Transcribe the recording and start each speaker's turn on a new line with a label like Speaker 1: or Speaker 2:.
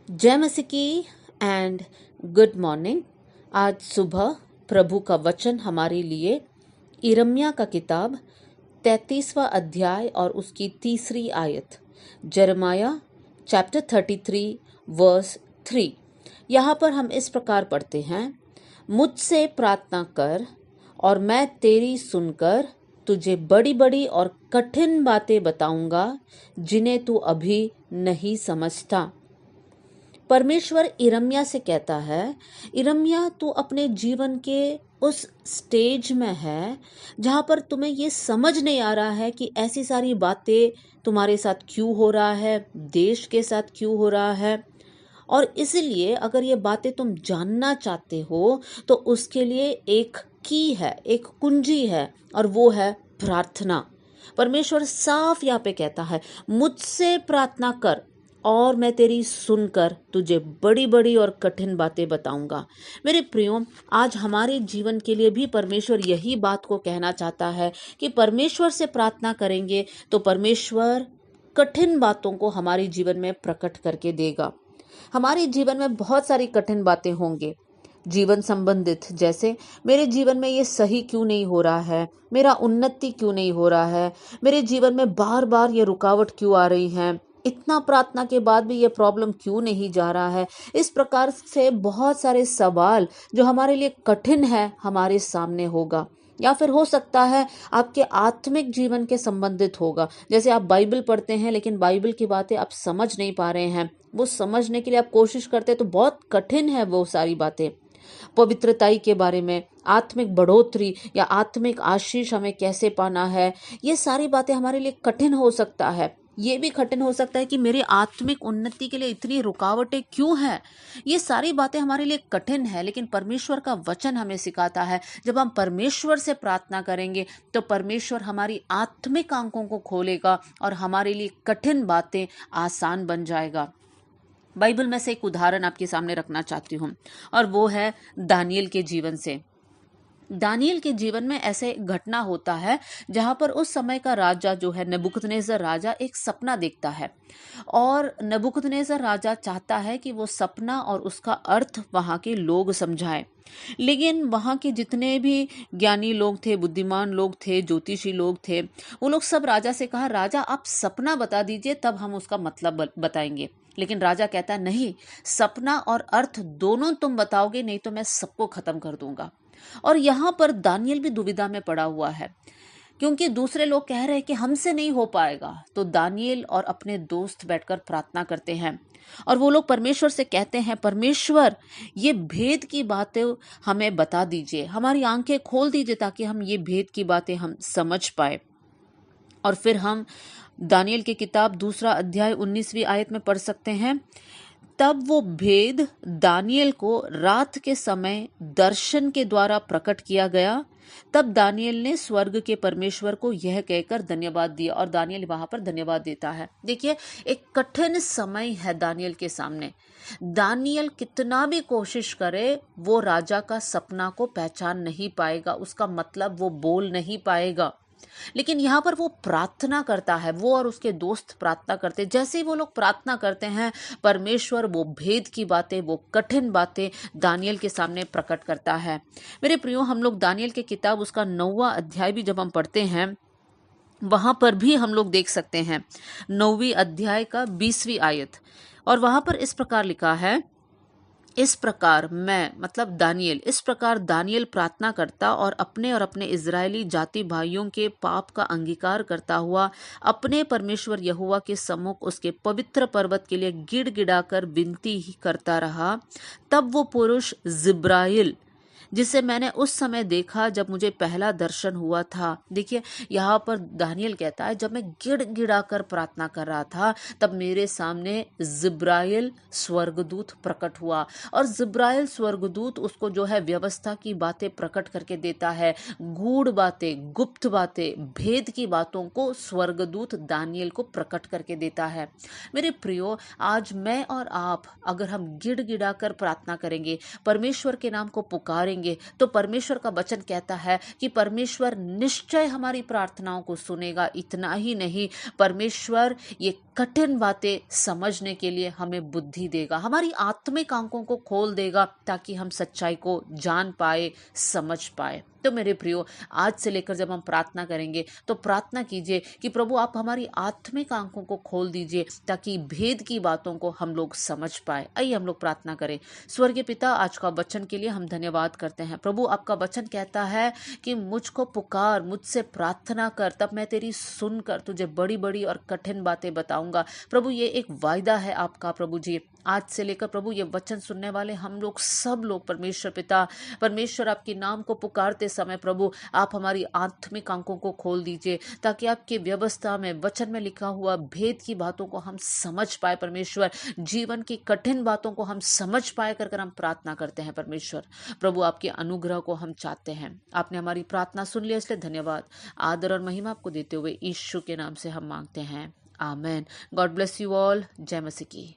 Speaker 1: जय मसीह की एंड गुड मॉर्निंग। आज सुबह प्रभु का वचन हमारे लिए यिर्मयाह का किताब 33वां अध्याय और उसकी 3री आयत, यिर्मयाह चैप्टर 33 वर्स 3। यहाँ पर हम इस प्रकार पढ़ते हैं, मुझसे प्रार्थना कर और मैं तेरी सुनकर तुझे बड़ी बड़ी और कठिन बातें बताऊंगा जिन्हें तू अभी नहीं समझता। परमेश्वर यिर्मयाह से कहता है, यिर्मयाह तू अपने जीवन के उस स्टेज में है जहां पर तुम्हें ये समझ नहीं आ रहा है कि ऐसी सारी बातें तुम्हारे साथ क्यों हो रहा है, देश के साथ क्यों हो रहा है। और इसलिए अगर ये बातें तुम जानना चाहते हो तो उसके लिए एक की है, एक कुंजी है, और वो है प्रार्थना। परमेश्वर साफ यहाँ पे कहता है, मुझसे प्रार्थना कर और मैं तेरी सुनकर तुझे बड़ी बड़ी और कठिन बातें बताऊंगा। मेरे प्रियो, आज हमारे जीवन के लिए भी परमेश्वर यही बात को कहना चाहता है कि परमेश्वर से प्रार्थना करेंगे तो परमेश्वर कठिन बातों को हमारे जीवन में प्रकट करके देगा। हमारे जीवन में बहुत सारी कठिन बातें होंगे जीवन संबंधित, जैसे मेरे जीवन में ये सही क्यों नहीं हो रहा है, मेरा उन्नति क्यों नहीं हो रहा है, मेरे जीवन में बार बार ये रुकावट क्यों आ रही है, इतना प्रार्थना के बाद भी ये प्रॉब्लम क्यों नहीं जा रहा है। इस प्रकार से बहुत सारे सवाल जो हमारे लिए कठिन है हमारे सामने होगा। या फिर हो सकता है आपके आत्मिक जीवन के संबंधित होगा, जैसे आप बाइबल पढ़ते हैं लेकिन बाइबल की बातें आप समझ नहीं पा रहे हैं, वो समझने के लिए आप कोशिश करते हैं तो बहुत कठिन है वो सारी बातें। पवित्रताई के बारे में, आत्मिक बढ़ोतरी या आत्मिक आशीष हमें कैसे पाना है, ये सारी बातें हमारे लिए कठिन हो सकता है। ये भी कठिन हो सकता है कि मेरी आत्मिक उन्नति के लिए इतनी रुकावटें क्यों हैं। ये सारी बातें हमारे लिए कठिन है, लेकिन परमेश्वर का वचन हमें सिखाता है जब हम परमेश्वर से प्रार्थना करेंगे तो परमेश्वर हमारी आत्मिक आंखों को खोलेगा और हमारे लिए कठिन बातें आसान बन जाएगा। बाइबल में से एक उदाहरण आपके सामने रखना चाहती हूँ और वो है दानियल के जीवन से। दानियल के जीवन में ऐसे घटना होता है जहां पर उस समय का राजा जो है नबूकदनेस्सर राजा एक सपना देखता है और नबूकदनेस्सर राजा चाहता है कि वो सपना और उसका अर्थ वहां के लोग समझाएं। लेकिन वहां के जितने भी ज्ञानी लोग थे, बुद्धिमान लोग थे, ज्योतिषी लोग थे, वो लोग सब राजा से कहा, राजा आप सपना बता दीजिए तब हम उसका मतलब बताएंगे। लेकिन राजा कहता नहीं, सपना और अर्थ दोनों तुम बताओगे नहीं तो मैं सबको खत्म कर दूंगा। और यहां पर दानियल भी दुविधा में पड़ा हुआ है क्योंकि दूसरे लोग कह रहे हैं कि हमसे नहीं हो पाएगा। तो दानियल और अपने दोस्त बैठकर प्रार्थना करते हैं और वो लोग परमेश्वर से कहते हैं, परमेश्वर ये भेद की बातें हमें बता दीजिए, हमारी आंखें खोल दीजिए ताकि हम ये भेद की बातें हम समझ पाए। और फिर हम दानियल की किताब 2 अध्याय 19वीं आयत में पढ़ सकते हैं, तब वो भेद दानियल को रात के समय दर्शन के द्वारा प्रकट किया गया। तब दानियल ने स्वर्ग के परमेश्वर को यह कहकर धन्यवाद दिया, और दानियल वहां पर धन्यवाद देता है। देखिए, एक कठिन समय है दानियल के सामने। दानियल कितना भी कोशिश करे वो राजा का सपना को पहचान नहीं पाएगा, उसका मतलब वो बोल नहीं पाएगा। लेकिन यहाँ पर वो प्रार्थना करता है, वो और उसके दोस्त प्रार्थना करते हैं। जैसे ही वो लोग प्रार्थना करते हैं, परमेश्वर वो भेद की बातें, वो कठिन बातें दानियल के सामने प्रकट करता है। मेरे प्रियो, हम लोग दानियल की किताब उसका 9वां अध्याय भी जब हम पढ़ते हैं, वहां पर भी हम लोग देख सकते हैं 9वीं अध्याय का 20वीं आयत, और वहां पर इस प्रकार लिखा है, इस प्रकार मैं मतलब दानियल, इस प्रकार दानियल प्रार्थना करता और अपने इजरायली जाति भाइयों के पाप का अंगीकार करता हुआ अपने परमेश्वर यहोवा के सम्मुख उसके पवित्र पर्वत के लिए गिड़गिड़ाकर विनती ही करता रहा। तब वो पुरुष जिब्राइल, जिसे मैंने उस समय देखा जब मुझे पहला दर्शन हुआ था। देखिए, यहाँ पर दानियल कहता है, जब मैं गिड़गिड़ा कर प्रार्थना कर रहा था तब मेरे सामने जिब्राइल स्वर्गदूत प्रकट हुआ, और जिब्राइल स्वर्गदूत उसको जो है व्यवस्था की बातें प्रकट करके देता है, गूढ़ बातें, गुप्त बातें, भेद की बातों को स्वर्गदूत दानियल को प्रकट करके देता है। मेरे प्रियो, आज मैं और आप अगर हम गिड़गिड़ा कर प्रार्थना करेंगे, परमेश्वर के नाम को पुकारेंगे, तो परमेश्वर का वचन कहता है कि परमेश्वर निश्चय हमारी प्रार्थनाओं को सुनेगा। इतना ही नहीं, परमेश्वर ये कठिन बातें समझने के लिए हमें बुद्धि देगा, हमारी आत्मिक आंखों को खोल देगा ताकि हम सच्चाई को जान पाए, समझ पाए। तो मेरे प्रियो, आज से लेकर जब हम प्रार्थना करेंगे तो प्रार्थना कीजिए कि प्रभु आप हमारी आत्मिक आंखों को खोल दीजिए ताकि भेद की बातों को हम लोग समझ पाए। आइए हम लोग प्रार्थना करें। स्वर्गीय पिता, आज का वचन के लिए हम धन्यवाद करते हैं। प्रभु आपका वचन कहता है कि मुझको पुकार, मुझसे प्रार्थना कर, तब मैं तेरी सुनकर तुझे बड़ी बड़ी और कठिन बातें बताऊंगा। प्रभु ये एक वायदा है आपका प्रभु जी। आज से लेकर प्रभु ये वचन सुनने वाले हम लोग सब लोग परमेश्वर पिता, परमेश्वर आपके नाम को पुकारते समय प्रभु आप हमारी आत्मिक आंखों को खोल दीजिए ताकि आपकी व्यवस्था में, वचन में लिखा हुआ भेद की बातों को हम समझ पाए। परमेश्वर जीवन की कठिन बातों को हम समझ पाए कर हम प्रार्थना करते हैं। परमेश्वर प्रभु आपके अनुग्रह को हम चाहते हैं। आपने हमारी प्रार्थना सुन लिया, इसलिए धन्यवाद। आदर और महिमा आपको देते हुए यीशु के नाम से हम मांगते हैं, amen. God bless you all. जय मसीह की।